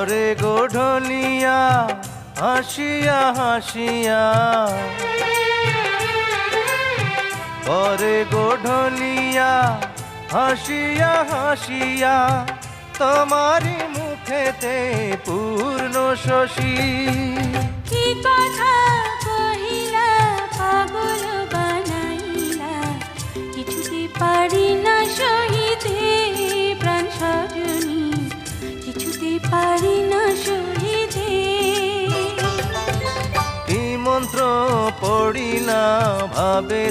পরে গোঢলিয়া হাসিয়া হাসিয়া, পরে গোঢলিয়া হাসিয়া হাসিয়া, তোমারি মুখেতে পূর্ণ শশী। কি কথা কহিলা পাগল বানাইলা, কিছুতে পারি না সহিতে প্রাণ সজনী, কিছুতে পারি না সহিতে। কি মন্ত্র পড়িলা ভাবে